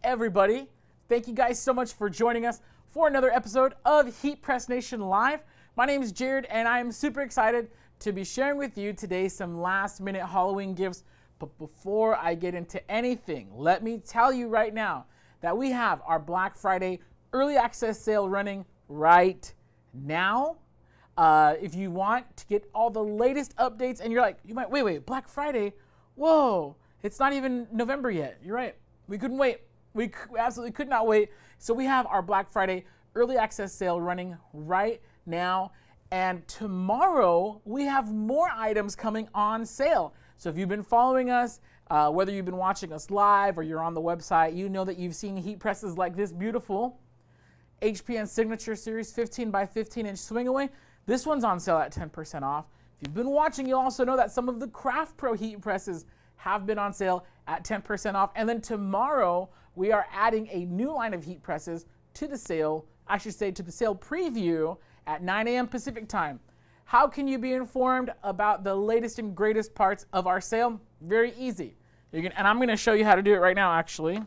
everybody? Thank you guys so much for joining us for another episode of Heat Press Nation Live. My name is Jared, and I am super excited to be sharing with you today some last-minute Halloween gifts. But before I get into anything, let me tell you right now that we have our Black Friday early access sale running right now. If you want to get all the latest updates, and you're like, you might, wait, Black Friday? Whoa, it's not even November yet. You're right. We couldn't wait. We absolutely could not wait. So we have our Black Friday early access sale running right now. And tomorrow we have more items coming on sale. So if you've been following us, whether you've been watching us live or you're on the website, you know that you've seen heat presses like this beautiful HPN Signature Series 15 by 15 inch swing away. This one's on sale at 10% off. If you've been watching, you'll also know that some of the Craft Pro heat presses have been on sale at 10% off. And then tomorrow, we are adding a new line of heat presses to the sale, I should say to the sale preview at 9 a.m. Pacific time. How can you be informed about the latest and greatest parts of our sale? Very easy. And I'm going to show you how to do it right now, actually. You're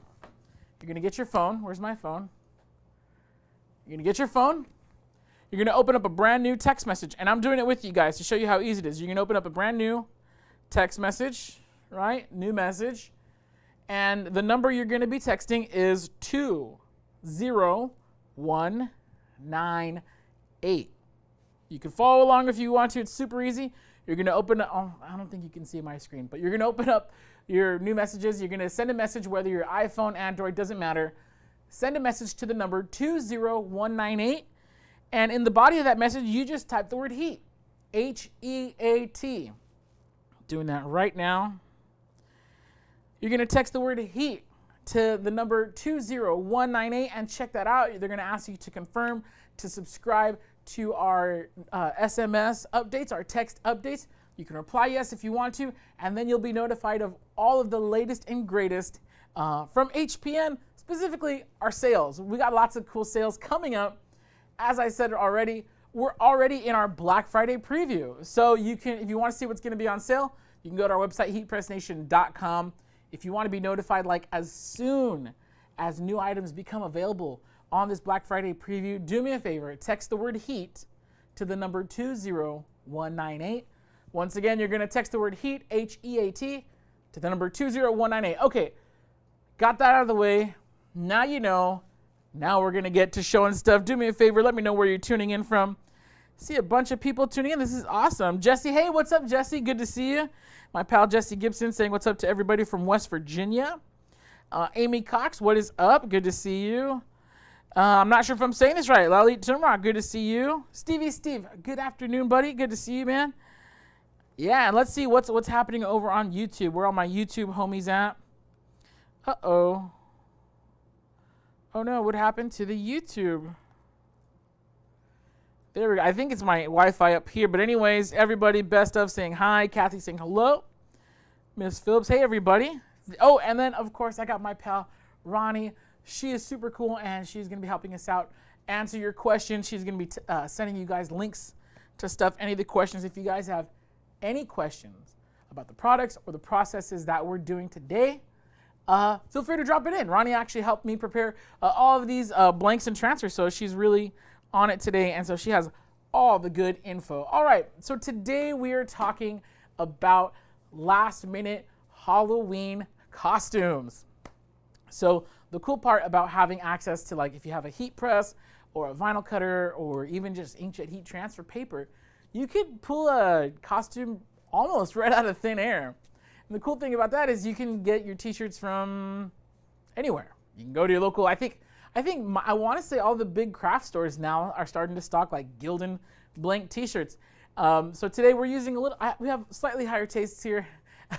going to get your phone. Where's my phone? You're going to get your phone. You're going to open up a brand new text message. And I'm doing it with you guys to show you how easy it is. You're going to open up a brand new text message, right? New message. And the number you're going to be texting is 20198. You can follow along if you want to. It's super easy. You're going to open up, oh, I don't think you can see my screen, but you're going to open up your new messages. You're going to send a message, whether you're iPhone, Android, doesn't matter. Send a message to the number 20198. And in the body of that message, you just type the word heat, H-E-A-T. Doing that right now. You're going to text the word heat to the number 20198 and check that out. They're going to ask you to confirm, to subscribe to our SMS updates, our text updates. You can reply yes if you want to, and then you'll be notified of all of the latest and greatest from HPN, specifically our sales. We got lots of cool sales coming up. As I said already, we're already in our Black Friday preview. So you can, if you want to see what's going to be on sale, you can go to our website, heatpressnation.com. If you want to be notified like as soon as new items become available on this Black Friday preview, do me a favor, text the word heat to the number 20198. Once again, you're going to text the word heat, H-E-A-T, to the number 20198. Okay, got that out of the way. Now you know. Now we're going to get to showing stuff. Do me a favor, let me know where you're tuning in from. See a bunch of people tuning in. This is awesome. Jesse, hey, what's up, Jesse? Good to see you. My pal Jesse Gibson saying what's up to everybody from West Virginia. Amy Cox, what is up? Good to see you. I'm not sure if I'm saying this right. Lalit Tumrock, good to see you. Stevie Steve, good afternoon, buddy. Good to see you, man. Yeah, and let's see what's happening over on YouTube. Where all my YouTube homies at? Uh-oh. Oh no, what happened to the YouTube? There we go. I think it's my Wi-Fi up here. But anyways, everybody, best of saying hi. Kathy saying hello. Miss Phillips, hey everybody. Oh, and then of course I got my pal Ronnie. She is super cool and she's going to be helping us out, answer your questions. She's going to be sending you guys links to stuff, any of the questions. If you guys have any questions about the products or the processes that we're doing today, feel free to drop it in. Ronnie actually helped me prepare all of these blanks and transfers, so she's really on it today, and so she has all the good info. All right, so today we are talking about last-minute Halloween costumes. So the cool part about having access to, like, if you have a heat press or a vinyl cutter or even just inkjet heat transfer paper, you could pull a costume almost right out of thin air. And the cool thing about that is you can get your t-shirts from anywhere. You can go to your local, I want to say all the big craft stores now are starting to stock like Gildan blank t-shirts. So today we're using we have slightly higher tastes here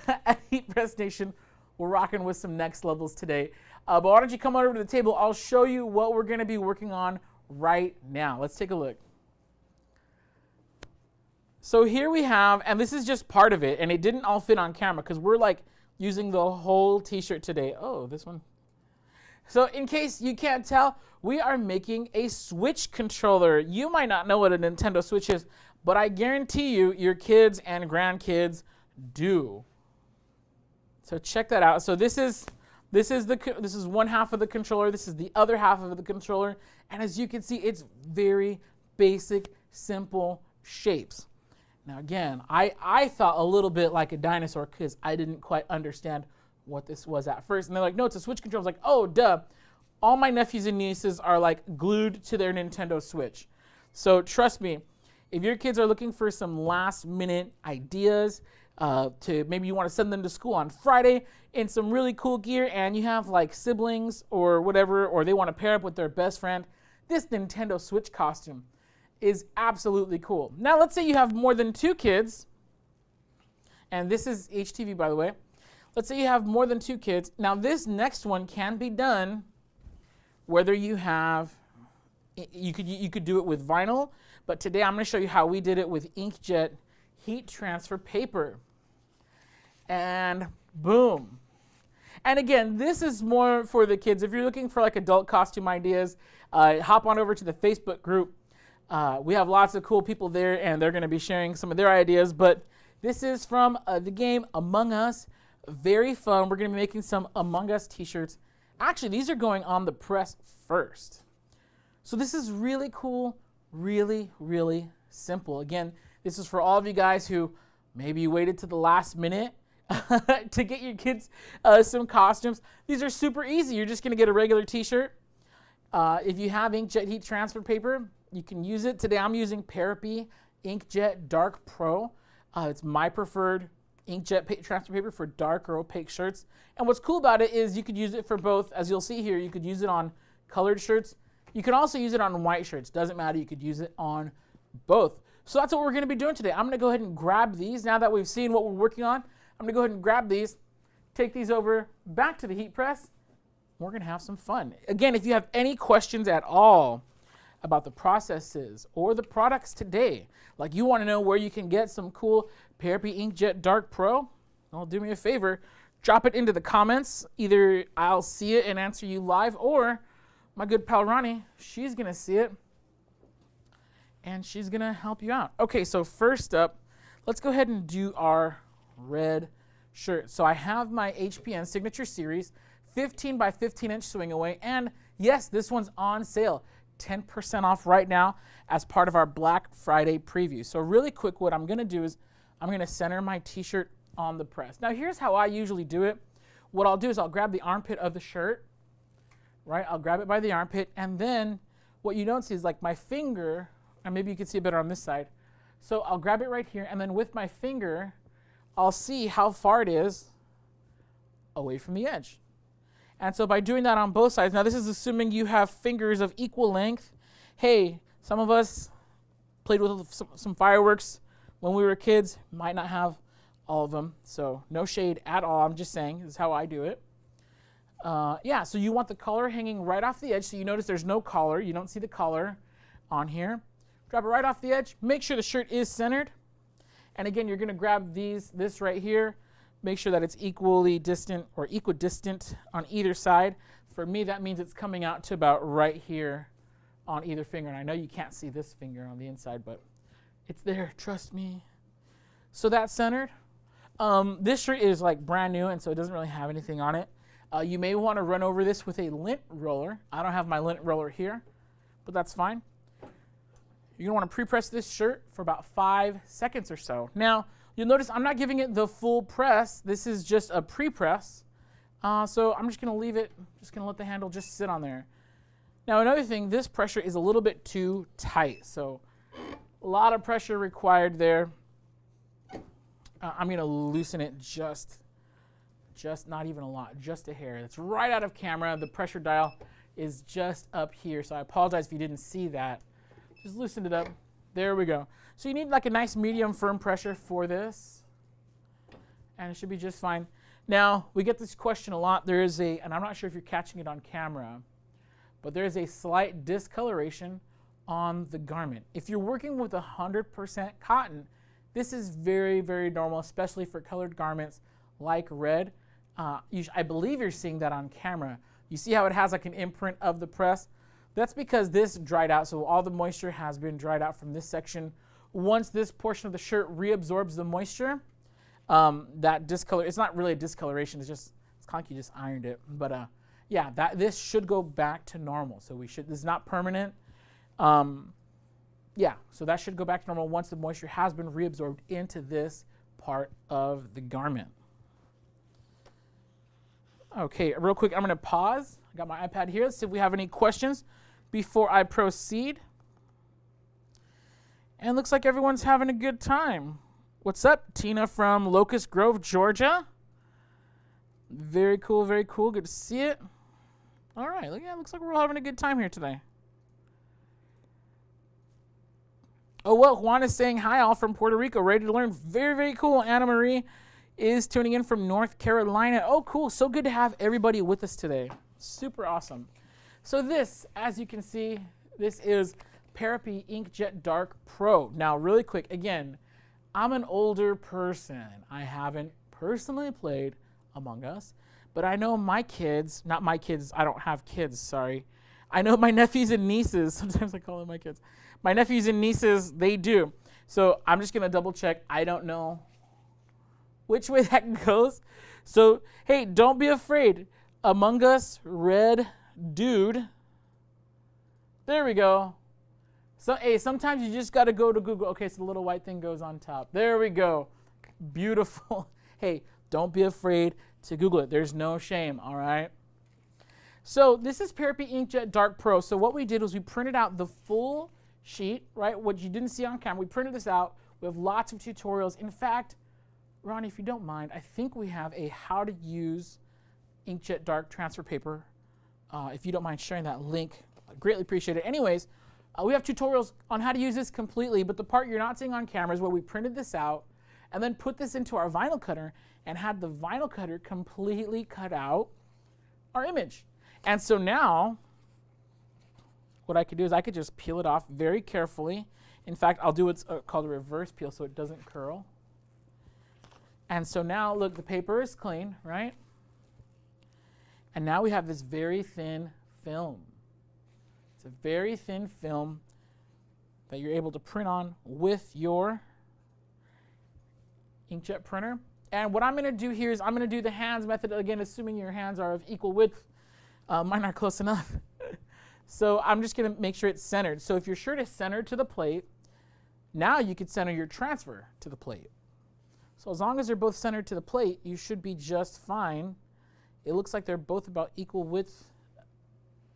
at Heat Press Nation. We're rocking with some next levels today. But why don't you come on over to the table? I'll show you what we're going to be working on right now. Let's take a look. So here we have, and this is just part of it, and it didn't all fit on camera because we're like using the whole t-shirt today. Oh, this one. So in case you can't tell, we are making a Switch controller. You might not know what a Nintendo Switch is, but I guarantee you your kids and grandkids do. So check that out. So this is This is one half of the controller. This is the other half of the controller. And as you can see, it's very basic, simple shapes. Now again, I thought a little bit like a dinosaur because I didn't quite understand what this was at first. And they're like, no, it's a Switch controller. I was like, oh, duh. All my nephews and nieces are like glued to their Nintendo Switch. So trust me, if your kids are looking for some last minute ideas, to maybe you want to send them to school on Friday in some really cool gear and you have like siblings or whatever, or they want to pair up with their best friend, this Nintendo Switch costume is absolutely cool. Now let's say you have more than 2 kids, and this is HTV by the way. Let's say you have more than 2 kids. Now this next one can be done whether you have, you could do it with vinyl, but today I'm going to show you how we did it with inkjet heat transfer paper. And boom. And again, this is more for the kids. If you're looking for like adult costume ideas, hop on over to the Facebook group. We have lots of cool people there, and they're going to be sharing some of their ideas. But this is from the game Among Us. Very fun. We're going to be making some Among Us t-shirts. Actually, these are going on the press first. So this is really cool, really, really simple. Again, this is for all of you guys who maybe you waited to the last minute to get your kids some costumes. These are super easy. You're just going to get a regular t-shirt. If you have inkjet heat transfer paper, you can use it. Today I'm using Parapi Inkjet Dark Pro. It's my preferred inkjet transfer paper for dark or opaque shirts. And what's cool about it is you could use it for both. As you'll see here, you could use it on colored shirts. You can also use it on white shirts. Doesn't matter. You could use it on both. So that's what we're going to be doing today. I'm going to go ahead and grab these. Now that we've seen what we're working on, I'm going to go ahead and grab these, take these over back to the heat press. We're going to have some fun. Again, if you have any questions at all about the processes or the products today, like you want to know where you can get some cool Parapi Inkjet Dark Pro, well, do me a favor, drop it into the comments. Either I'll see it and answer you live, or my good pal Ronnie, she's going to see it and she's going to help you out. Okay, so first up, let's go ahead and do our red shirt. So I have my HPN Signature Series 15 by 15 inch swing away, and yes, this one's on sale, 10% off right now as part of our Black Friday preview. So really quick, what I'm going to do is I'm going to center my t-shirt on the press. Now here's how I usually do it. What I'll do is I'll grab the armpit of the shirt, right? I'll grab it by the armpit, and then what you don't see is like my finger, and maybe you can see it better on this side. So I'll grab it right here, and then with my finger, I'll see how far it is away from the edge. And so by doing that on both sides, now this is assuming you have fingers of equal length. Hey, some of us played with some fireworks when we were kids, might not have all of them, so no shade at all. I'm just saying, this is how I do it. Yeah, so you want the collar hanging right off the edge, so you notice there's no collar. You don't see the collar on here. Grab it right off the edge. Make sure the shirt is centered. And again, you're going to grab this right here. Make sure that it's equally distant or equidistant on either side. For me, that means it's coming out to about right here on either finger. And I know you can't see this finger on the inside, but it's there, trust me. So that's centered. This shirt is like brand new, and so it doesn't really have anything on it. You may want to run over this with a lint roller. I don't have my lint roller here, but that's fine. You're going to want to pre-press this shirt for about 5 seconds or so. Now, you'll notice I'm not giving it the full press. This is just a pre-press. So I'm just going to leave it, just going to let the handle just sit on there. Now, another thing, this pressure is a little bit too tight. So a lot of pressure required there. I'm going to loosen it just not even a lot, just a hair. It's right out of camera. The pressure dial is just up here. So I apologize if you didn't see that. Just loosened it up. There we go. So you need like a nice medium firm pressure for this, and it should be just fine. Now, we get this question a lot. There is and I'm not sure if you're catching it on camera, but there is a slight discoloration on the garment. If you're working with 100% cotton, this is very, very normal, especially for colored garments like red. I believe you're seeing that on camera. You see how it has like an imprint of the press? That's because this dried out, so all the moisture has been dried out from this section. Once this portion of the shirt reabsorbs the moisture, that discolor, it's not really a discoloration, it's kind of like you just ironed it. But yeah, this should go back to normal. So this is not permanent. Yeah, so that should go back to normal once the moisture has been reabsorbed into this part of the garment. Okay, real quick, I'm going to pause. I got my iPad here. Let's see if we have any questions before I proceed. And looks like everyone's having a good time. What's up, Tina from Locust Grove, Georgia? Very cool, very cool. Good to see it. All right, yeah, looks like we're all having a good time here today. Oh, well, Juan is saying hi, all from Puerto Rico, ready to learn. Very, very cool. Anna Marie is tuning in from North Carolina. Oh, cool. So good to have everybody with us today. Super awesome. So this, as you can see, this is Parapi Inkjet Dark Pro. Now, really quick, again, I'm an older person. I haven't personally played Among Us, but I know my kids, not my kids, I don't have kids, sorry. I know my nephews and nieces, sometimes I call them my kids. My nephews and nieces, they do. So I'm just going to double check. I don't know which way that goes. So, hey, don't be afraid. Among Us Red Dude. There we go. So, hey, sometimes you just got to go to Google. Okay, so the little white thing goes on top. There we go. Beautiful. Hey, don't be afraid to Google it. There's no shame, all right? So this is Parapi Inkjet Dark Pro. So what we did was we printed out the full sheet, right? What you didn't see on camera. We printed this out. We have lots of tutorials. In fact, Ronnie, if you don't mind, I think we have a how to use Inkjet Dark transfer paper. If you don't mind sharing that link, I'd greatly appreciate it. Anyways, we have tutorials on how to use this completely, but the part you're not seeing on camera is where we printed this out and then put this into our vinyl cutter and had the vinyl cutter completely cut out our image. And so now, what I could do is I could just peel it off very carefully. In fact, I'll do what's called a reverse peel so it doesn't curl. And so now, look, the paper is clean, right? And now we have this very thin film. It's a very thin film that you're able to print on with your inkjet printer. And what I'm going to do here is I'm going to do the hands method, again, assuming your hands are of equal width. Mine are close enough. So I'm just going to make sure it's centered. So if your shirt is centered to the plate, now you could center your transfer to the plate. So as long as they're both centered to the plate, you should be just fine. It looks like they're both about equal width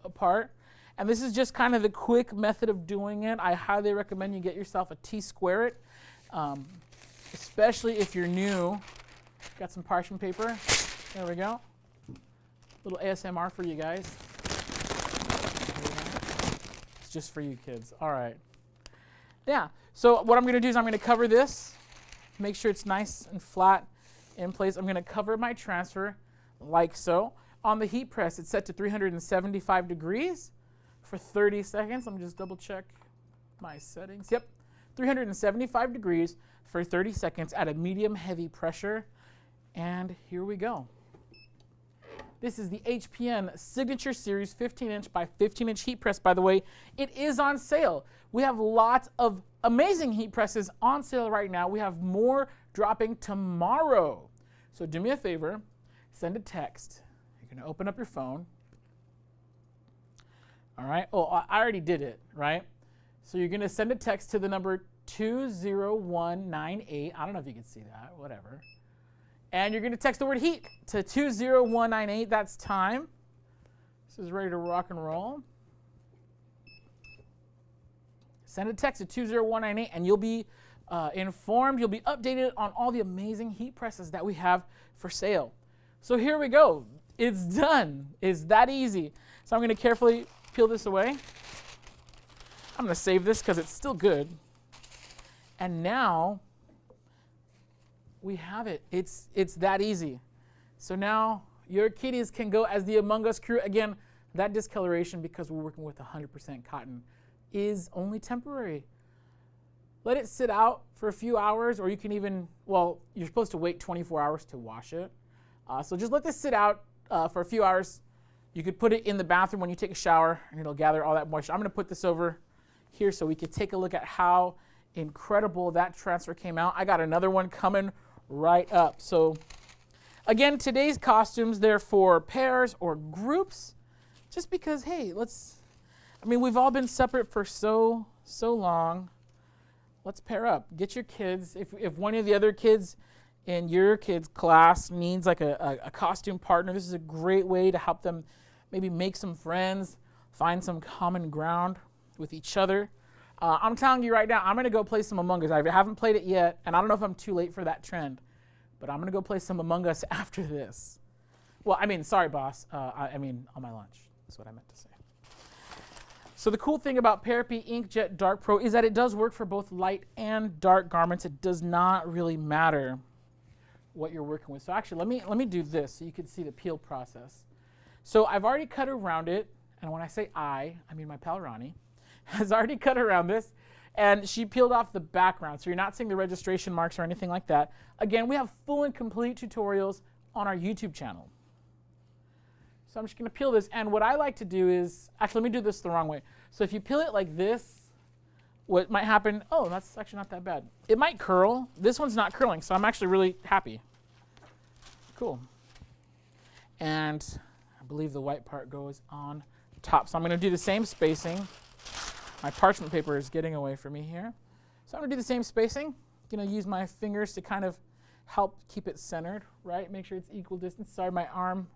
apart. And this is just kind of the quick method of doing it. I highly recommend you get yourself a T-square it, especially if you're new. Got some parchment paper. There we go. Little ASMR for you guys. It's just for you kids. All right. Yeah. So what I'm going to do is I'm going to cover this. Make sure it's nice and flat in place. I'm going to cover my transfer like so. On the heat press, it's set to 375 degrees for 30 seconds. Let me just double check my settings. Yep. 375 degrees for 30 seconds at a medium heavy pressure. And here we go. This is the HPN Signature Series 15-inch by 15-inch heat press, by the way. It is on sale. We have lots of amazing heat presses on sale right now. We have more dropping tomorrow. So do me a favor, send a text. You're going to open up your phone. All right. Oh, I already did it, right? So you're going to send a text to the number 20198. I don't know if you can see that, whatever. And you're going to text the word heat to 20198. That's time. This is ready to rock and roll. Send a text to 20198 and you'll be informed. You'll be updated on all the amazing heat presses that we have for sale. So here we go. It's done. It's that easy. So I'm going to carefully peel this away. I'm going to save this because it's still good. And now we have it. It's that easy. So now your kitties can go as the Among Us crew. Again, that discoloration, because we're working with 100% cotton, is only temporary. Let it sit out for a few hours, or you can even, well, you're supposed to wait 24 hours to wash it. So just let this sit out for a few hours. You could put it in the bathroom when you take a shower, and it'll gather all that moisture. I'm going to put this over here so we could take a look at how incredible that transfer came out. I got another one coming right up. So Again, today's costumes, they're for pairs or groups, just because, hey, we've all been separate for so long. Let's pair up. Get your kids. If one of the other kids in your kids' class needs like a costume partner, this is a great way to help them maybe make some friends, find some common ground with each other. I'm telling you right now, I'm going to go play some Among Us. I haven't played it yet, and I don't know if I'm too late for that trend, but I'm going to go play some Among Us after this. Well, sorry, boss. On my lunch. That's what I meant to say. So the cool thing about Parapi Inkjet Dark Pro is that it does work for both light and dark garments. It does not really matter what you're working with. So actually, let me do this so you can see the peel process. So I've already cut around it, and when I say I mean my pal Ronnie, has already cut around this, and she peeled off the background, so you're not seeing the registration marks or anything like that. Again, we have full and complete tutorials on our YouTube channel. So I'm just going to peel this, and what I like to do is, actually let me do this the wrong way. So if you peel it like this, what might happen, oh, that's actually not that bad. It might curl. This one's not curling, so I'm actually really happy. Cool. And I believe the white part goes on top. So I'm going to do the same spacing. My parchment paper is getting away from me here. So I'm going to do the same spacing. I'm going to use my fingers to kind of help keep it centered, right? Make sure it's equal distance. Sorry, my arm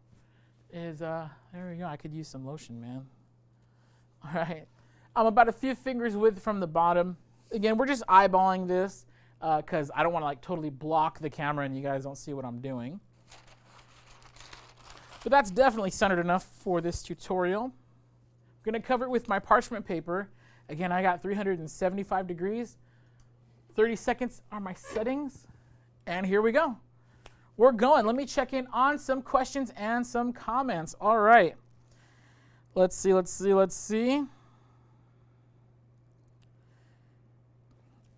is, there we go. I could use some lotion, man. All right. I'm about a few fingers width from the bottom. Again, we're just eyeballing this because I don't want to like totally block the camera and you guys don't see what I'm doing. But that's definitely centered enough for this tutorial. I'm going to cover it with my parchment paper. Again, I got 375 degrees. 30 seconds are my settings. And here we go. We're going. Let me check in on some questions and some comments. All right. Let's see.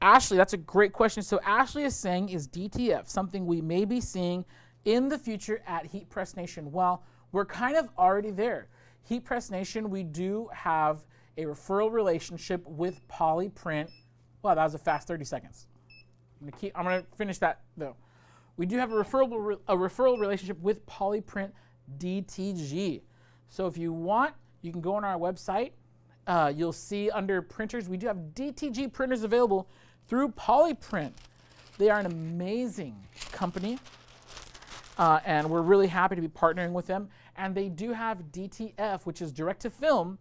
Ashley, that's a great question. So Ashley is saying, is DTF something we may be seeing in the future at Heat Press Nation? Well, we're kind of already there. Heat Press Nation, we do have a referral relationship with Polyprint. Wow, that was a fast 30 seconds. I'm going to finish that though. We do have a referral relationship with Polyprint DTG. So if you want, you can go on our website. You'll see under printers, we do have DTG printers available through Polyprint. They are an amazing company, and we're really happy to be partnering with them. And they do have DTF, which is direct to film.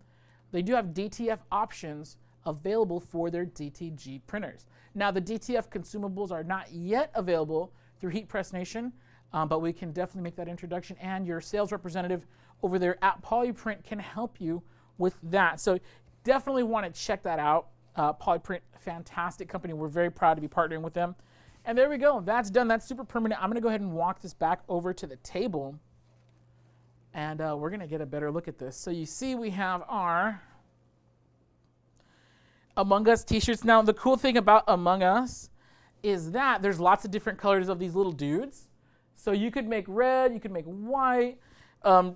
They do have DTF options available for their DTG printers. Now, the DTF consumables are not yet available through Heat Press Nation, but we can definitely make that introduction, and your sales representative over there at Polyprint can help you with that. So definitely want to check that out. Polyprint, fantastic company. We're very proud to be partnering with them. And there we go. That's done. That's super permanent. I'm going to go ahead and walk this back over to the table, and we're going to get a better look at this. So you see we have our Among Us t-shirts. Now, the cool thing about Among Us is that there's lots of different colors of these little dudes. So you could make red, you could make white,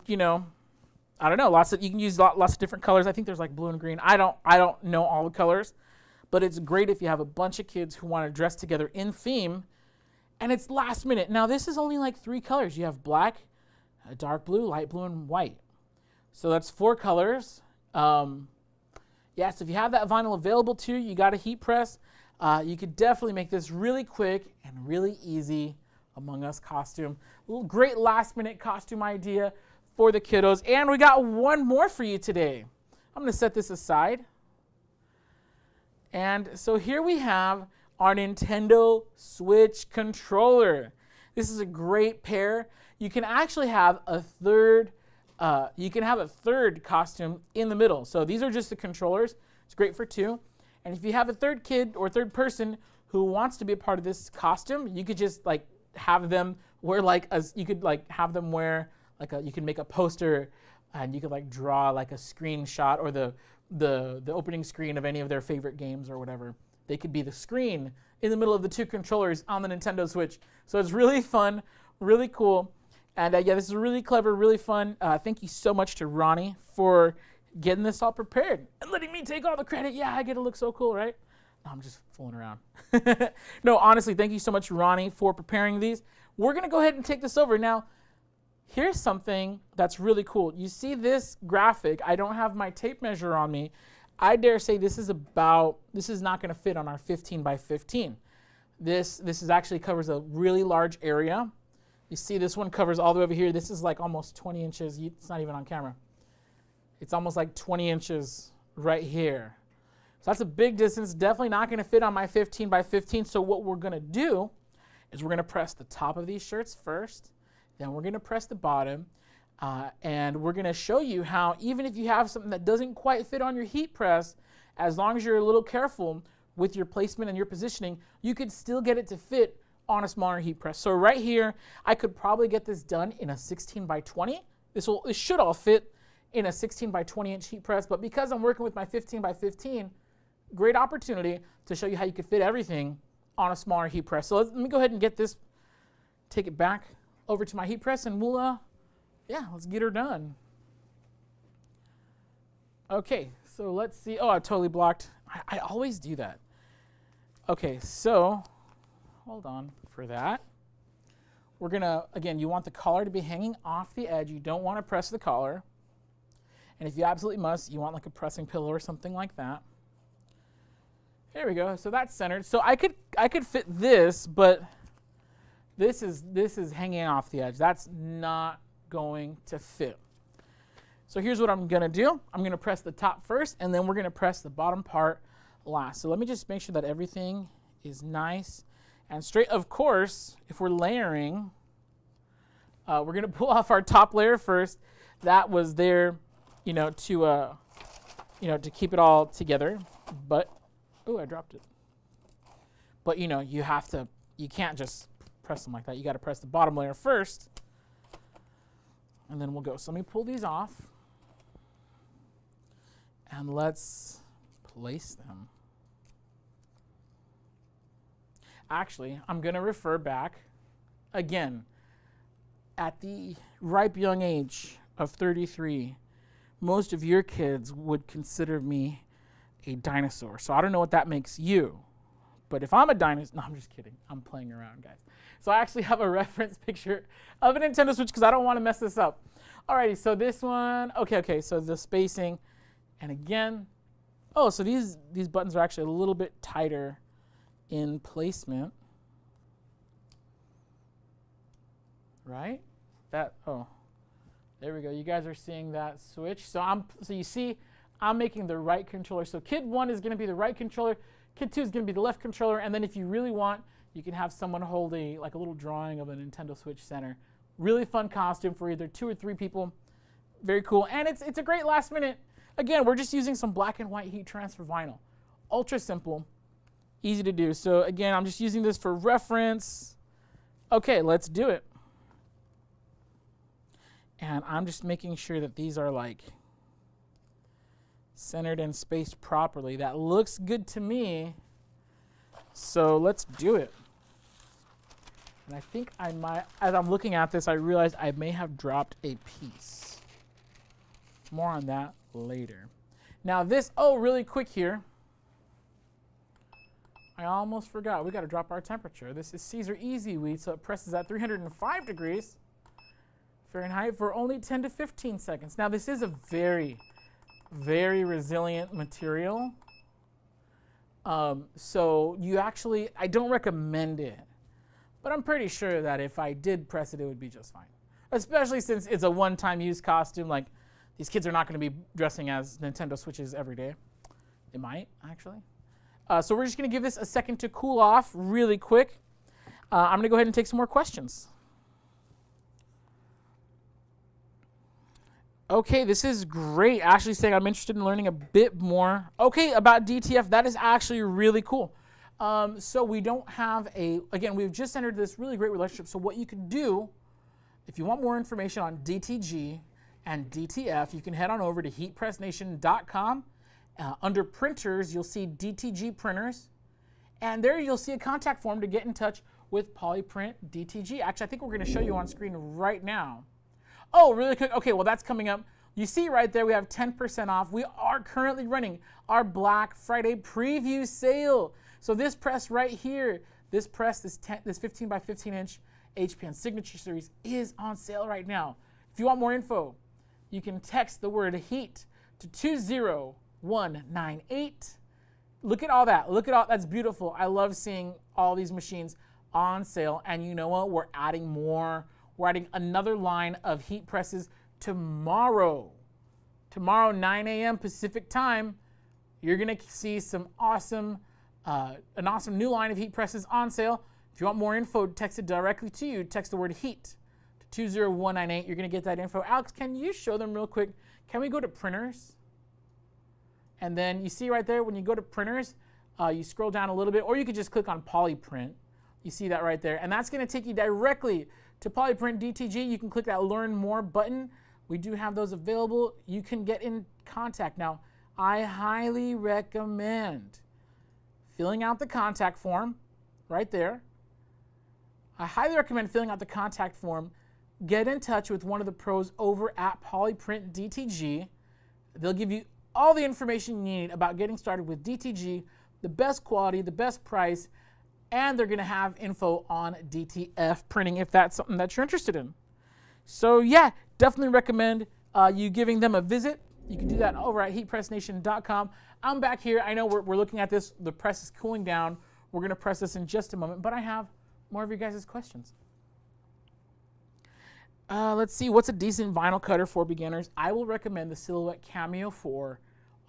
you know, I don't know, you can use lots of different colors. I think there's like blue and green. I don't know all the colors, but it's great if you have a bunch of kids who want to dress together in theme, and it's last minute. Now, this is only like 3 colors. You have black, dark blue, light blue, and white. So that's 4 colors. Yeah, so if you have that vinyl available to you, you got a heat press, you could definitely make this really quick and really easy Among Us costume. A little great last minute costume idea for the kiddos. And we got one more for you today. I'm going to set this aside. And so here we have our Nintendo Switch controller. This is a great pair. You can actually have a third costume in the middle. So these are just the controllers. It's great for 2. And if you have a third kid or third person who wants to be a part of this costume, you could just like have them wear you could make a poster, and you could like draw like a screenshot or the opening screen of any of their favorite games or whatever. They could be the screen in the middle of the 2 controllers on the Nintendo Switch. So it's really fun, really cool. And yeah, this is really clever, really fun. Thank you so much to Ronnie for getting this all prepared and letting me take all the credit. Yeah, I get to look so cool, right? No, I'm just fooling around. No, honestly, thank you so much, Ronnie, for preparing these. we're gonna go ahead and take this over. Now, here's something that's really cool. You see this graphic, I don't have my tape measure on me. I dare say this is not gonna fit on our 15 by 15. This actually covers a really large area. You see this one covers all the way over here. This is like almost 20 inches. It's not even on camera. It's almost like 20 inches right here. So that's a big distance. Definitely not going to fit on my 15 by 15. So what we're going to do is we're going to press the top of these shirts first. Then we're going to press the bottom. And we're going to show you how even if you have something that doesn't quite fit on your heat press, as long as you're a little careful with your placement and your positioning, you could still get it to fit on a smaller heat press. So right here, I could probably get this done in a 16 by 20. This should all fit in a 16 by 20 inch heat press, but because I'm working with my 15 by 15, great opportunity to show you how you could fit everything on a smaller heat press. So let me go ahead and get this, take it back over to my heat press, and we'll, let's get her done. Okay, so let's see. Oh, I totally blocked. I always do that. Okay, so hold on for that. We're gonna, again, you want the collar to be hanging off the edge. You don't want to press the collar. And if you absolutely must, you want like a pressing pillow or something like that. There we go. So that's centered. So I could fit this, but this is hanging off the edge. That's not going to fit. So here's what I'm gonna do. I'm gonna press the top first, and then we're gonna press the bottom part last. So let me just make sure that everything is nice and straight. Of course, if we're layering, we're gonna pull off our top layer first. That was there, to keep it all together. But, oh, I dropped it. But you can't just press them like that. You got to press the bottom layer first, and then we'll go. So let me pull these off, and let's place them. Actually, I'm going to refer back again. At the ripe young age of 33, most of your kids would consider me a dinosaur. So I don't know what that makes you. But if I'm a dinosaur, no, I'm just kidding. I'm playing around, guys. So I actually have a reference picture of a Nintendo Switch because I don't want to mess this up. Alrighty, so this one, okay, so the spacing, and again, oh, so these buttons are actually a little bit tighter in placement, right? There we go. You guys are seeing that switch. So you see, I'm making the right controller. So kid 1 is going to be the right controller. Kid 2 is going to be the left controller. And then if you really want, you can have someone hold a little drawing of a Nintendo Switch Center. Really fun costume for either 2 or 3 people. Very cool. And it's a great last minute. Again, we're just using some black and white heat transfer vinyl. Ultra simple. Easy to do. So again, I'm just using this for reference. Okay, let's do it. And I'm just making sure that these are like centered and spaced properly. That looks good to me. So let's do it. And I think I might, as I'm looking at this, I realized I may have dropped a piece. More on that later. Now this, really quick here. I almost forgot. We got to drop our temperature. This is Caesar Easy Wheat, so it presses at 305 degrees Fahrenheit for only 10 to 15 seconds. Now this is a very, very resilient material. So you actually, I don't recommend it, but I'm pretty sure that if I did press it, it would be just fine. Especially since it's a one-time use costume. Like, these kids are not going to be dressing as Nintendo Switches every day. They might, actually. So we're just going to give this a second to cool off really quick. I'm going to go ahead and take some more questions. Okay, this is great. Ashley saying I'm interested in learning a bit more. Okay, about DTF, that is actually really cool. So we don't have again, we've just entered this really great relationship. So what you can do, if you want more information on DTG and DTF, you can head on over to heatpressnation.com. Under printers, you'll see DTG printers. And there you'll see a contact form to get in touch with Polyprint DTG. Actually, I think we're going to show you on screen right now. Oh, really quick. Okay, well, that's coming up. You see right there, we have 10% off. We are currently running our Black Friday preview sale. So this press right here, this 15 by 15 inch HPN Signature Series is on sale right now. If you want more info, you can text the word HEAT to 20198. Look at all that. Look at all that's beautiful. I love seeing all these machines on sale. And you know what? We're adding more. We're adding another line of heat presses tomorrow. Tomorrow, 9 a.m. Pacific time, you're gonna see some awesome, an awesome new line of heat presses on sale. If you want more info, text it directly to you. Text the word HEAT to 20198. You're gonna get that info. Alex, can you show them real quick? Can we go to printers? And then you see right there, when you go to printers, you scroll down a little bit, or you could just click on Polyprint. You see that right there. And that's gonna take you directly to Polyprint DTG. You can click that Learn More button. We do have those available. You can get in contact. Now, I highly recommend filling out the contact form right there. I highly recommend filling out the contact form. Get in touch with one of the pros over at Polyprint DTG. They'll give you all the information you need about getting started with DTG, the best quality, the best price, and they're gonna have info on DTF printing if that's something that you're interested in. So yeah, definitely recommend you giving them a visit. You can do that over at heatpressnation.com. I'm back here. I know we're looking at this. The press is cooling down. We're gonna press this in just a moment, but I have more of your guys' questions. Let's see, what's a decent vinyl cutter for beginners? I will recommend the Silhouette Cameo 4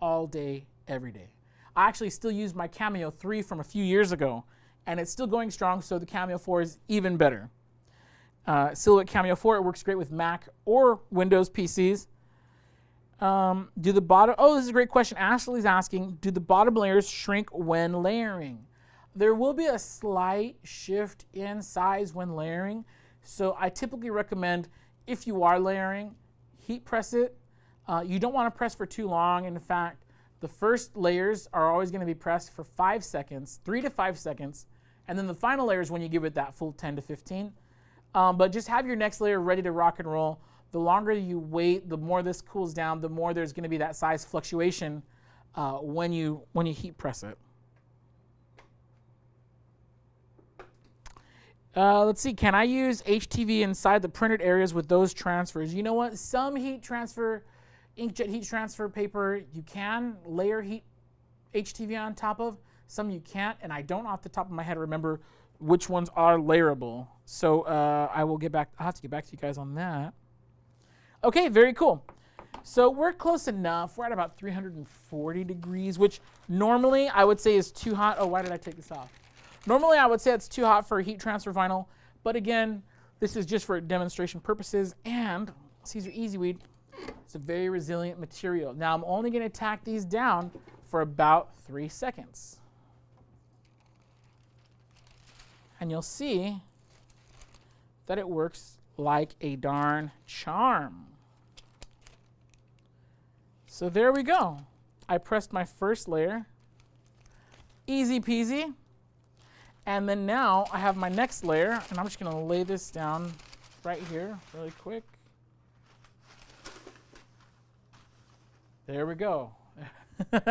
all day, every day. I actually still use my Cameo 3 from a few years ago, and it's still going strong, so the Cameo 4 is even better. Silhouette Cameo 4, it works great with Mac or Windows PCs. Oh, this is a great question. Ashley's asking, do the bottom layers shrink when layering? There will be a slight shift in size when layering. So I typically recommend, if you are layering, heat press it. You don't want to press for too long. In fact, the first layers are always going to be pressed for 5 seconds, 3 to 5 seconds. And then the final layers when you give it that full 10 to 15. But just have your next layer ready to rock and roll. The longer you wait, the more this cools down, the more there's going to be that size fluctuation when you heat press it. Let's see, can I use HTV inside the printed areas with those transfers? You know what? Some heat transfer, inkjet heat transfer paper, you can layer heat HTV on top of. Some you can't, and I don't off the top of my head remember which ones are layerable. So I'll have to get back to you guys on that. Okay, very cool. So we're close enough. We're at about 340 degrees, which normally I would say is too hot. Oh, why did I take this off? Normally I would say it's too hot for heat transfer vinyl, but again, this is just for demonstration purposes, and Caesar Easy Weed, it's a very resilient material. Now I'm only going to tack these down for about 3 seconds. And you'll see that it works like a darn charm. So there we go. I pressed my first layer. Easy peasy. And then now I have my next layer, and I'm just going to lay this down right here really quick. There we go. All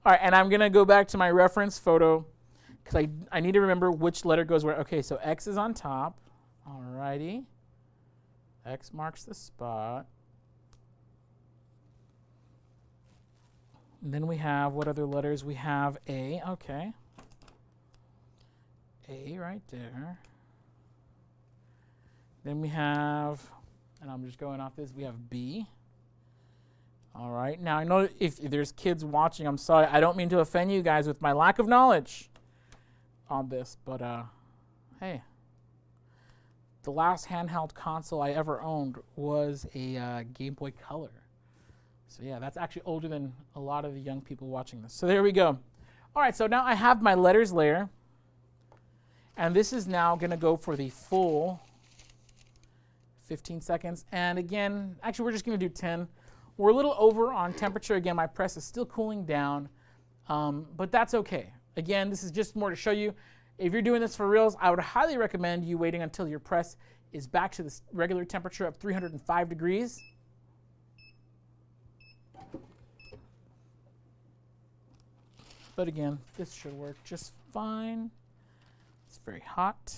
right, and I'm going to go back to my reference photo because I need to remember which letter goes where. Okay, so X is on top. All righty. X marks the spot. And then we have, what other letters? We have A, okay. A right there. Then we have, and I'm just going off this, we have B. All right, now I know if there's kids watching, I'm sorry, I don't mean to offend you guys with my lack of knowledge on this, but hey, the last handheld console I ever owned was a Game Boy Color. So yeah, that's actually older than a lot of the young people watching this. So there we go. All right, so now I have my letters layer. And this is now going to go for the full 15 seconds. And again, actually, we're just going to do 10. We're a little over on temperature. Again, my press is still cooling down, but that's okay. Again, this is just more to show you. If you're doing this for reals, I would highly recommend you waiting until your press is back to the regular temperature of 305 degrees. But again, this should work just fine. It's very hot.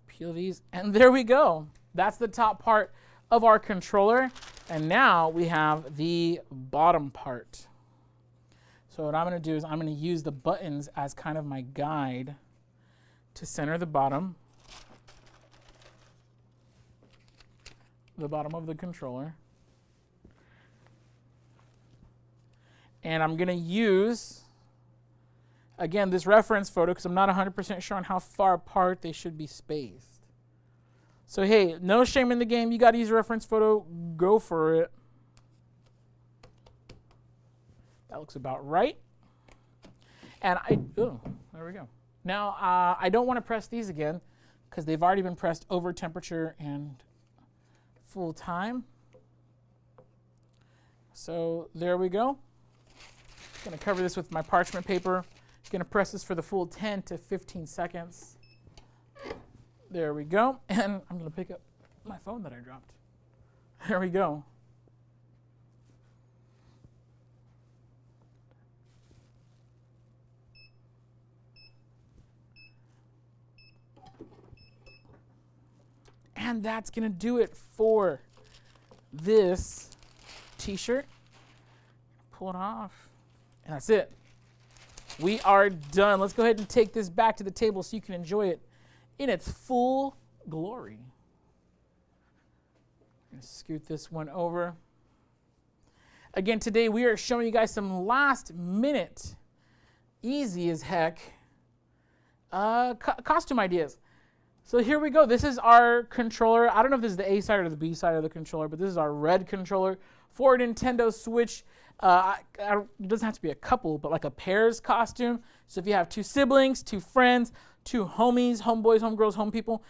Peel these, and there we go. That's the top part of our controller. And now we have the bottom part. So what I'm going to do is I'm going to use the buttons as kind of my guide to center the bottom of the controller. And I'm going to use, again, this reference photo because I'm not 100% sure on how far apart they should be spaced. So hey, no shame in the game. You got to use a reference photo. Go for it. That looks about right. And there we go. Now, I don't want to press these again because they've already been pressed over temperature and full time. So there we go. I'm going to cover this with my parchment paper. I'm going to press this for the full 10 to 15 seconds. There we go. And I'm going to pick up my phone that I dropped. There we go. And that's going to do it for this t-shirt. Pull it off. And that's it. We are done. Let's go ahead and take this back to the table so you can enjoy it in its full glory. I'm going to scoot this one over. Again, today we are showing you guys some last minute, easy as heck, costume ideas. So here we go. This is our controller. I don't know if this is the A side or the B side of the controller, but this is our red controller for Nintendo Switch. It doesn't have to be a couple, but like a pairs costume. So if you have two siblings, two friends, two homies, homeboys, homegirls, home people,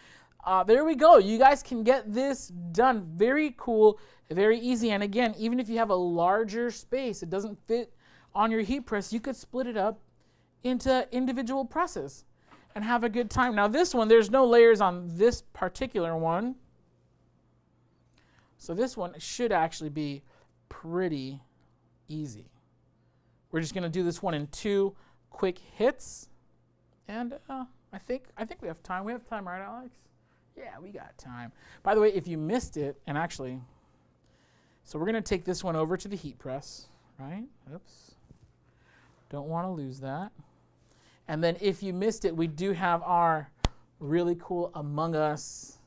there we go. You guys can get this done. Very cool, very easy. And again, even if you have a larger space, it doesn't fit on your heat press, you could split it up into individual presses and have a good time. Now this one, there's no layers on this particular one. So this one should actually be pretty easy. We're just gonna do this one in 2 quick hits. And I think we have time. We have time, right, Alex? Yeah, we got time. By the way, if you missed it, and actually, so we're gonna take this one over to the heat press, right? Oops. Don't wanna lose that. And then if you missed it, we do have our really cool Among Us.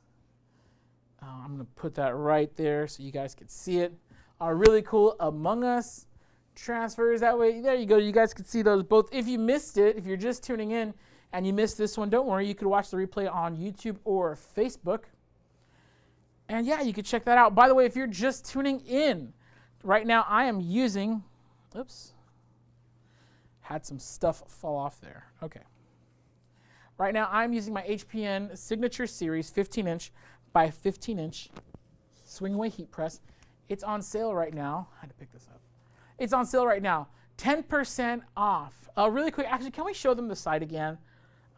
I'm going to put that right there so you guys can see it. Our really cool Among Us transfers. That way, there you go. You guys can see those both. If you missed it, if you're just tuning in and you missed this one, don't worry. You could watch the replay on YouTube or Facebook. And yeah, you could check that out. By the way, if you're just tuning in, right now I am using, oops. Had some stuff fall off there. Okay. Right now, I'm using my HPN Signature Series 15-inch by 15-inch swing away heat press. It's on sale right now. I had to pick this up. It's on sale right now. 10% off. Really quick, actually, can we show them the site again?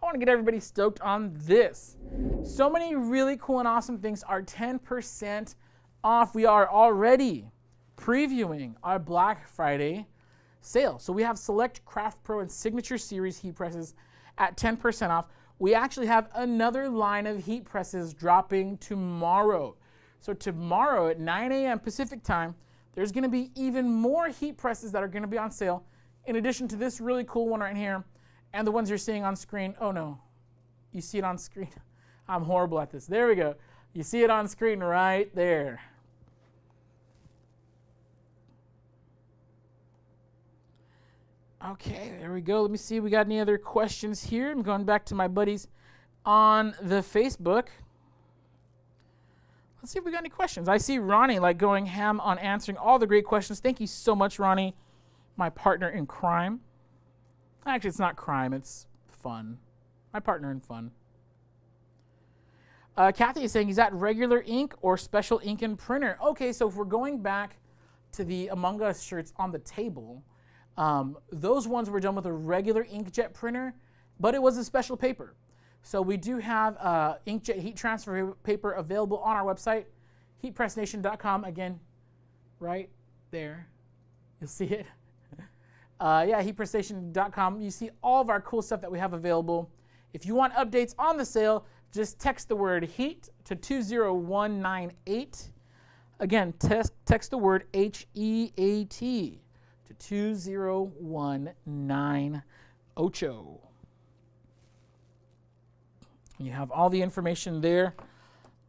I want to get everybody stoked on this. So many really cool and awesome things are 10% off. We are already previewing our Black Friday sale. So we have select Craft Pro and Signature Series heat presses at 10% off. We actually have another line of heat presses dropping tomorrow. So tomorrow at 9 a.m. Pacific time, there's going to be even more heat presses that are going to be on sale, in addition to this really cool one right here and the ones you're seeing on screen. Oh no, you see it on screen. I'm horrible at this. There we go. You see it on screen right there. Okay, there we go. Let me see if we got any other questions here. I'm going back to my buddies on the Facebook. Let's see if we got any questions. I see Ronnie going ham on answering all the great questions. Thank you so much, Ronnie, my partner in crime. Actually, it's not crime, it's fun. My partner in fun. Kathy is saying, is that regular ink or special ink and printer? Okay, so if we're going back to the Among Us shirts on the table, those ones were done with a regular inkjet printer, but it was a special paper. So we do have inkjet heat transfer paper available on our website, heatpressnation.com. Again, right there. You'll see it. Yeah, heatpressnation.com. You see all of our cool stuff that we have available. If you want updates on the sale, just text the word heat to 20198. Again, text the word HEAT to 20198. You have all the information there.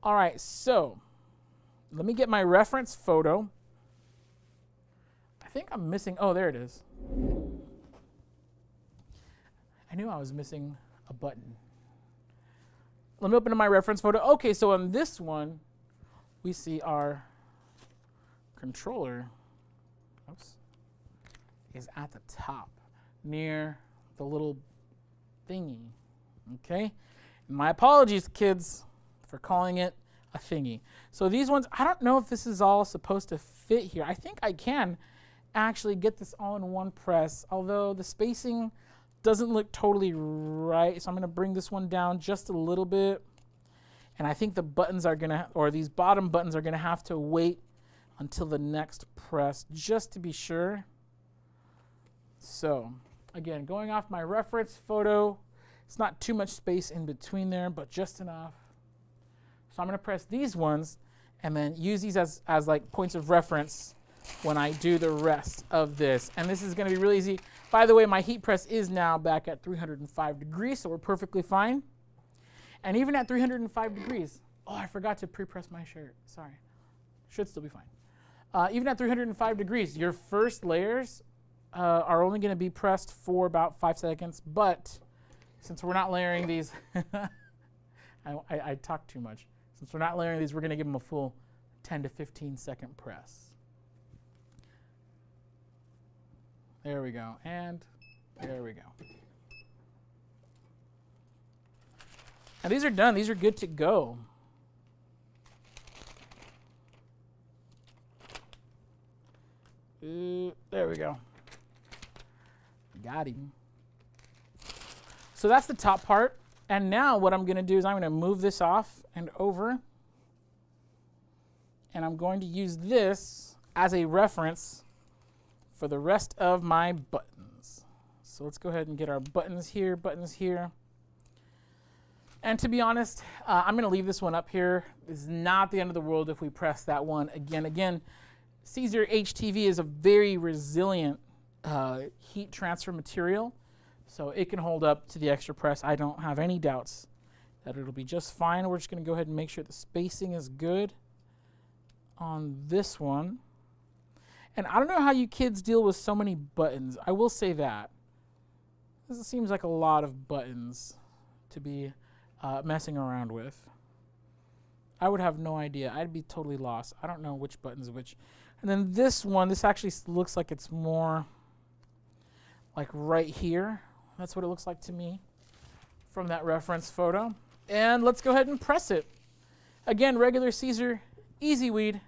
All right, so let me get my reference photo. I think I'm missing, oh, there it is. I knew I was missing a button. Let me open up my reference photo. Okay, so on this one, we see our controller, oops, is at the top near the little thingy, okay? My apologies, kids, for calling it a thingy. So these ones, I don't know if this is all supposed to fit here. I think I can actually get this all in one press, although the spacing doesn't look totally right. So I'm going to bring this one down just a little bit. And I think the buttons are going to, or these bottom buttons are going to have to wait until the next press just to be sure. So again, going off my reference photo, it's not too much space in between there, but just enough. So I'm going to press these ones and then use these as like points of reference when I do the rest of this. And this is going to be really easy. By the way, my heat press is now back at 305 degrees, so we're perfectly fine. And even at 305 degrees, oh, I forgot to pre-press my shirt. Sorry. Should still be fine. Even at 305 degrees, your first layers are only going to be pressed for about 5 seconds. But since we're not layering these, I talk too much. Since we're not layering these, we're going to give them a full 10 to 15 second press. There we go, and there we go. And these are done. These are good to go. There we go. Got him. So that's the top part. And now what I'm going to do is I'm going to move this off and over. And I'm going to use this as a reference for the rest of my buttons. So let's go ahead and get our buttons here, buttons here. And to be honest, I'm going to leave this one up here. It's not the end of the world if we press that one again. Again, Caesar HTV is a very resilient heat transfer material, so it can hold up to the extra press. I don't have any doubts that it'll be just fine. We're just going to go ahead and make sure the spacing is good on this one. And I don't know how you kids deal with so many buttons. I will say that. This seems like a lot of buttons to be messing around with. I would have no idea. I'd be totally lost. I don't know which button's which. And then this one, this actually looks like it's more like right here. That's what it looks like to me from that reference photo. And let's go ahead and press it. Again, regular Caesar, easy weed.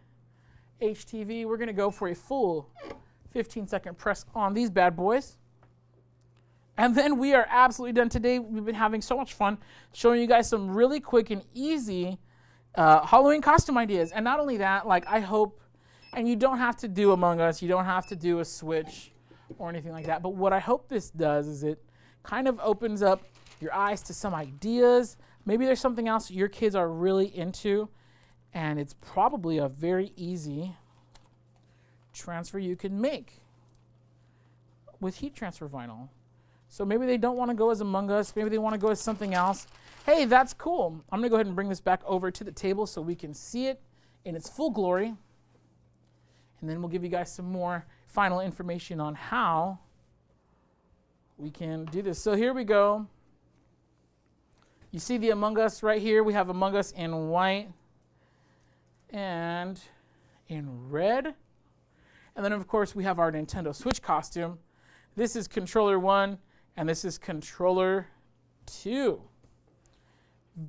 HTV, we're going to go for a full 15-second press on these bad boys. And then we are absolutely done today. We've been having so much fun showing you guys some really quick and easy Halloween costume ideas. And not only that, like I hope, and you don't have to do Among Us, you don't have to do a Switch or anything like that, but what I hope this does is it kind of opens up your eyes to some ideas. Maybe there's something else your kids are really into, and it's probably a very easy transfer you can make with heat transfer vinyl. So maybe they don't want to go as Among Us, maybe they want to go as something else. Hey, that's cool. I'm going to go ahead and bring this back over to the table so we can see it in its full glory. And then we'll give you guys some more final information on how we can do this. So here we go. You see the Among Us right here. We have Among Us in white and in red. And then, of course, we have our Nintendo Switch costume. This is controller 1, and this is controller 2.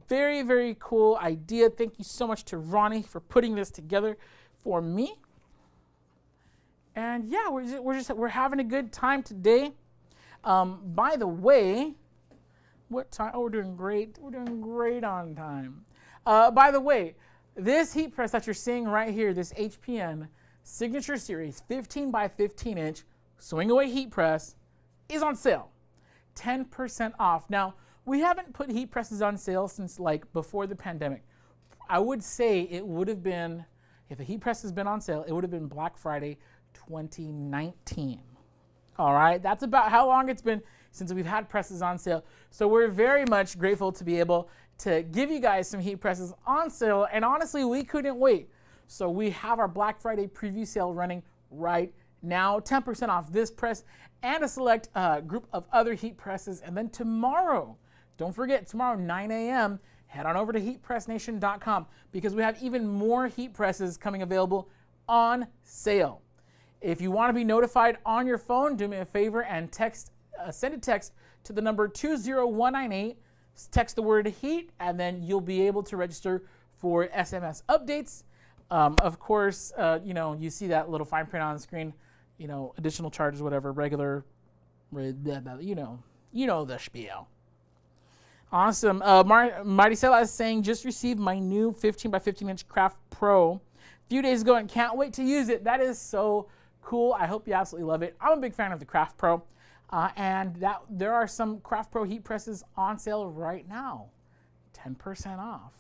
Very, very cool idea. Thank you so much to Ronnie for putting this together for me. And yeah, we're having a good time today. By the way, what time? Oh, we're doing great. We're doing great on time. By the way, this heat press that you're seeing right here, this HPN Signature Series 15 by 15 inch swing away heat press is on sale. 10% off. Now, we haven't put heat presses on sale since like before the pandemic. I would say it would have been, if a heat press has been on sale, it would have been Black Friday 2019. All right, that's about how long it's been since we've had presses on sale. So we're very much grateful to be able to give you guys some heat presses on sale, and honestly, we couldn't wait. So we have our Black Friday preview sale running right now, 10% off this press and a select group of other heat presses. And then tomorrow, don't forget, tomorrow 9 a.m., head on over to heatpressnation.com because we have even more heat presses coming available on sale. If you want to be notified on your phone, do me a favor and send a text to the number 20198. Text the word heat, and then you'll be able to register for SMS updates. Of course, you see that little fine print on the screen, additional charges, whatever, regular, you know the spiel. Awesome. Maricela is saying, just received my new 15 by 15 inch Craft Pro a few days ago and can't wait to use it. That is so cool. I hope you absolutely love it. I'm a big fan of the Craft Pro. And there are some Craft Pro heat presses on sale right now, 10% off.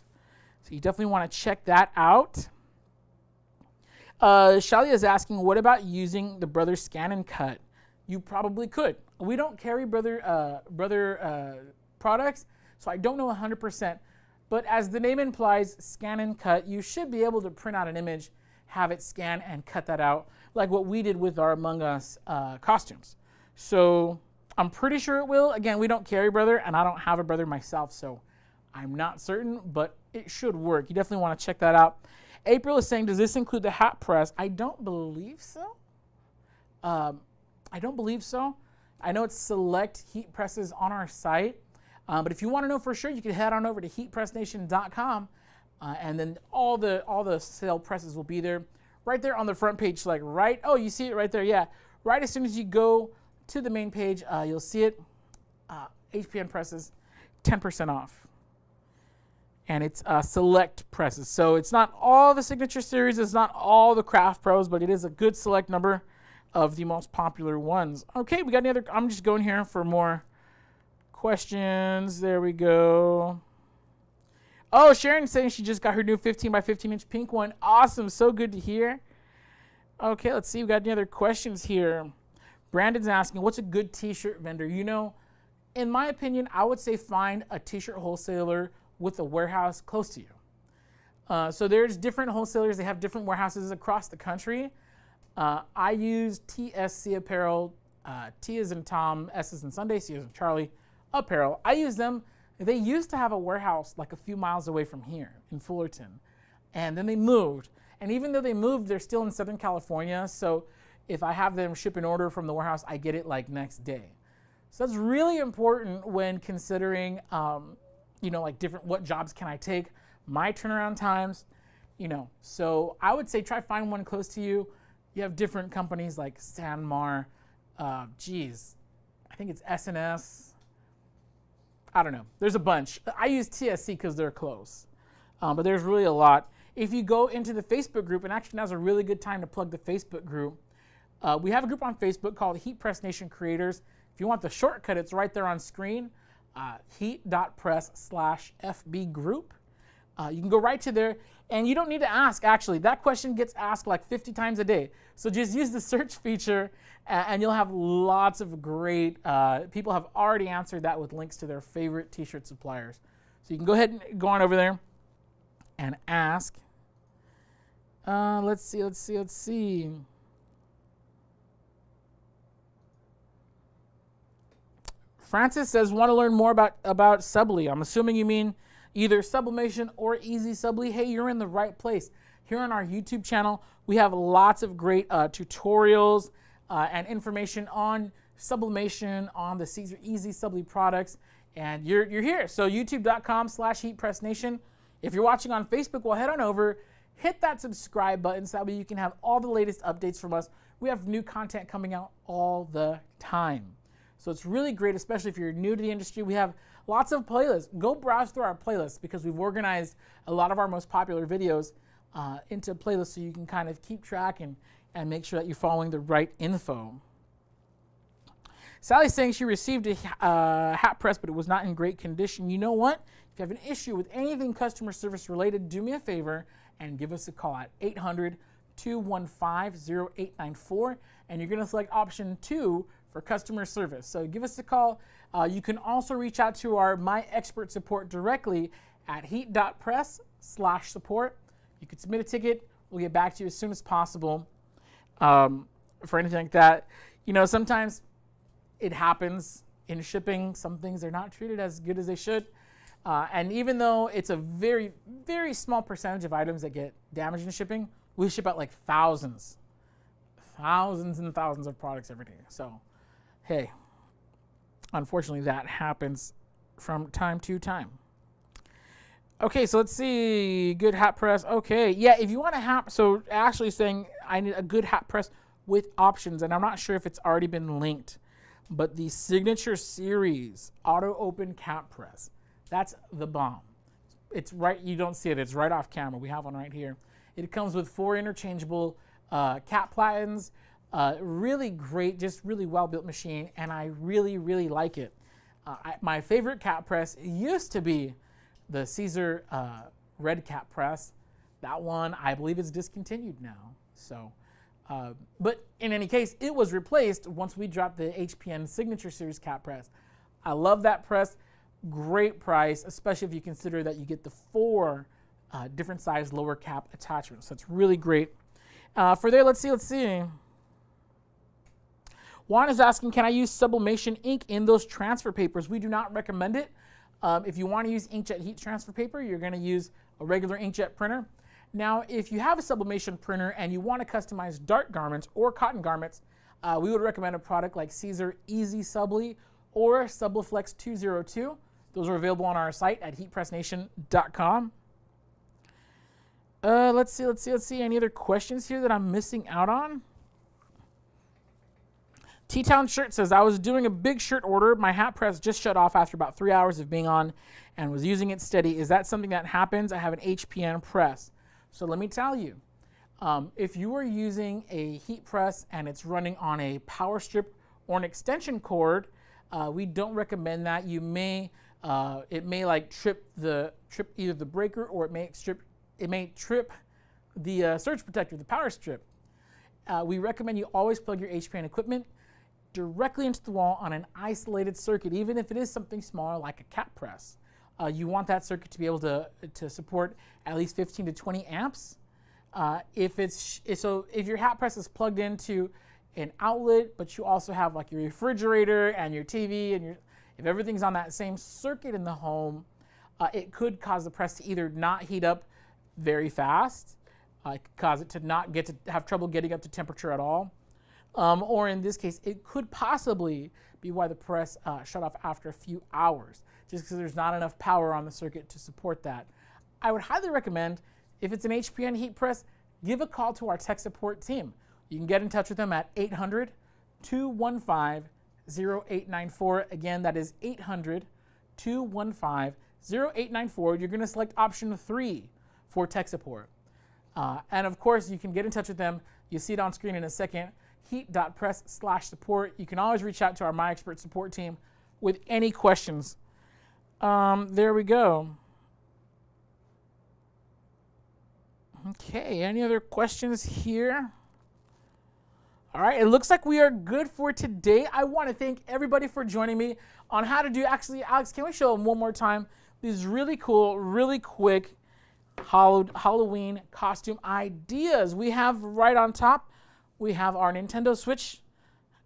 So you definitely want to check that out. Shalia is asking, what about using the Brother Scan and Cut? You probably could. We don't carry Brother products, so I don't know 100%. But as the name implies, Scan and Cut, you should be able to print out an image, have it scan and cut that out, like what we did with our Among Us costumes. So I'm pretty sure it will. Again, we don't carry Brother, and I don't have a Brother myself, so I'm not certain, but it should work. You definitely want to check that out. April is saying, does this include the hat press? I don't believe so. I know it's select heat presses on our site, but if you want to know for sure, you can head on over to heatpressnation.com, and then all the sale presses will be there, right there on the front page. Like oh, you see it right there, yeah. Right as soon as you go to the main page, you'll see it. HPN presses, 10% off. And it's select presses. So it's not all the signature series, it's not all the Craft Pros, but it is a good select number of the most popular ones. Okay, we got any other, I'm just going here for more questions. There we go. Oh, Sharon's saying she just got her new 15 by 15 inch pink one. Awesome, so good to hear. Okay, let's see, we got any other questions here. Brandon's asking, what's a good t-shirt vendor? In my opinion, I would say find a t-shirt wholesaler with a warehouse close to you. So there's different wholesalers. They have different warehouses across the country. I use TSC Apparel, T as in Tom, S as in Sunday, C as in Charlie, Apparel. I use them. They used to have a warehouse like a few miles away from here in Fullerton. And then they moved. And even though they moved, they're still in Southern California. So if I have them ship an order from the warehouse, I get it like next day. So that's really important when considering, like what jobs can I take, my turnaround times, So I would say find one close to you. You have different companies like Sanmar, I think it's S&S. I don't know. There's a bunch. I use TSC because they're close, but there's really a lot. If you go into the Facebook group, and actually now's a really good time to plug the Facebook group. We have a group on Facebook called Heat Press Nation Creators. If you want the shortcut, it's right there on screen, heat.press/FB group. You can go right to there, and you don't need to ask, actually. That question gets asked like 50 times a day. So just use the search feature, and you'll have lots of great, people have already answered that with links to their favorite t-shirt suppliers. So you can go ahead and go on over there and ask. Let's see. Francis says, want to learn more about Subly. I'm assuming you mean either sublimation or easy Subly. Hey, you're in the right place. Here on our YouTube channel, we have lots of great tutorials and information on sublimation, on the easy Subly products, and you're here. So youtube.com/heatpressnation. If you're watching on Facebook, well, head on over, hit that subscribe button so that way you can have all the latest updates from us. We have new content coming out all the time. So it's really great, especially if you're new to the industry. We have lots of playlists. Go browse through our playlists because we've organized a lot of our most popular videos into playlists so you can kind of keep track and make sure that you're following the right info. Sally's saying she received a hat press, but it was not in great condition. You know what? If you have an issue with anything customer service related, do me a favor and give us a call at 800-215-0894, and you're going to select option 2 for customer service. So give us a call. You can also reach out to our My Expert Support directly at heat.press/support. You can submit a ticket. We'll get back to you as soon as possible for anything like that. You know, sometimes it happens in shipping. Some things are not treated as good as they should. And even though it's a very, very small percentage of items that get damaged in shipping, we ship out like thousands and thousands of products every day. So, hey, unfortunately that happens from time to time. Okay, so let's see. Good hat press. Okay, yeah, if you want a hat, so Ashley saying I need a good hat press with options, and I'm not sure if it's already been linked, but the Signature Series Auto Open Cap Press. That's the bomb. It's right, you don't see it, it's right off camera. We have one right here. It comes with 4 interchangeable cap platens. Really great, just really well-built machine, and I really, really like it. My favorite cap press used to be the Caesar red cap press. That one, I believe, is discontinued now. So, but in any case, it was replaced once we dropped the HPN Signature Series cap press. I love that press. Great price, especially if you consider that you get the 4 different size lower cap attachments. So it's really great. For there, let's see. Juan is asking, can I use sublimation ink in those transfer papers? We do not recommend it. If you want to use inkjet heat transfer paper, you're going to use a regular inkjet printer. Now, if you have a sublimation printer and you want to customize dart garments or cotton garments, we would recommend a product like Caesar Easy Subli or Subliflex 202. Those are available on our site at heatpressnation.com. Let's see. Any other questions here that I'm missing out on? T-Town Shirt says, I was doing a big shirt order. My hat press just shut off after about 3 hours of being on and was using it steady. Is that something that happens? I have an HPN press. So let me tell you, if you are using a heat press and it's running on a power strip or an extension cord, we don't recommend that. You may it may like trip either the breaker, or it may trip the surge protector, the power strip. We recommend you always plug your HPN equipment directly into the wall on an isolated circuit, even if it is something smaller like a cap press. You want that circuit to be able to support at least 15 to 20 amps. If your hat press is plugged into an outlet, but you also have like your refrigerator and your TV and if everything's on that same circuit in the home, it could cause the press to either not heat up very fast, it could cause it to not have trouble getting up to temperature at all, or in this case, it could possibly be why the press shut off after a few hours, just because there's not enough power on the circuit to support that. I would highly recommend, if it's an HPN heat press, give a call to our tech support team. You can get in touch with them at 800-215-0894. Again, that is 800-215-0894. You're going to select option 3 for tech support. And of course, you can get in touch with them. You see it on screen in a second, heat.press/support. You can always reach out to our My Expert support team with any questions. There we go. Okay, any other questions here? All right, it looks like we are good for today. I want to thank everybody for joining me on how to do, actually, Alex, can we show them one more time these really cool, really quick Halloween costume ideas? We have right on top, we have our Nintendo Switch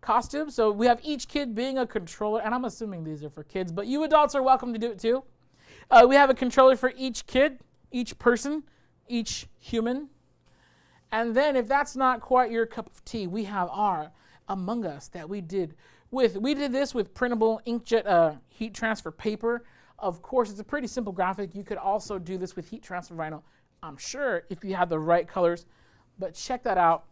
costume. So we have each kid being a controller, and I'm assuming these are for kids, but you adults are welcome to do it too. We have a controller for each kid, each person, each human. And then if that's not quite your cup of tea, we have our Among Us that we did this with printable inkjet heat transfer paper. Of course, it's a pretty simple graphic. You could also do this with heat transfer vinyl, I'm sure, if you have the right colors. But check that out.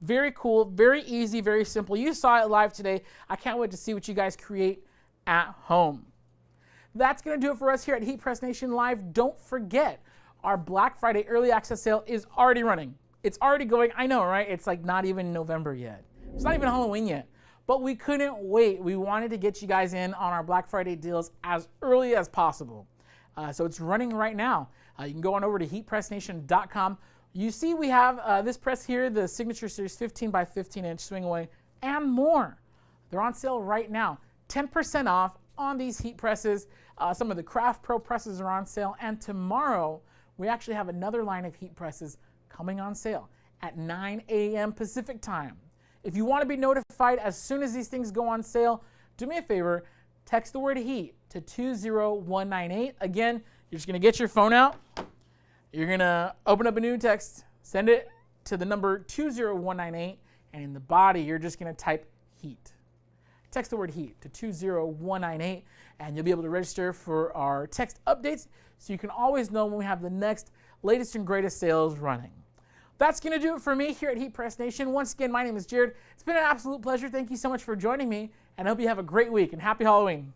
Very cool, very easy, very simple. You saw it live today. I can't wait to see what you guys create at home. That's going to do it for us here at Heat Press Nation Live. Don't forget, our Black Friday early access sale is already running. It's already going. I know, right? It's like not even November yet. It's not even Halloween yet. but we couldn't wait. We wanted to get you guys in on our Black Friday deals as early as possible. So it's running right now. You can go on over to heatpressnation.com. You see we have this press here, the Signature Series 15 by 15 inch swing away, and more. They're on sale right now. 10% off on these heat presses. Some of the Craft Pro presses are on sale, and tomorrow we actually have another line of heat presses coming on sale at 9 a.m. Pacific time. If you want to be notified as soon as these things go on sale, do me a favor, text the word HEAT to 20198. Again, you're just going to get your phone out. You're going to open up a new text, send it to the number 20198, and in the body, you're just going to type HEAT. Text the word HEAT to 20198, and you'll be able to register for our text updates so you can always know when we have the next latest and greatest sales running. That's going to do it for me here at Heat Press Nation. Once again, my name is Jared. It's been an absolute pleasure. Thank you so much for joining me, and I hope you have a great week, and happy Halloween.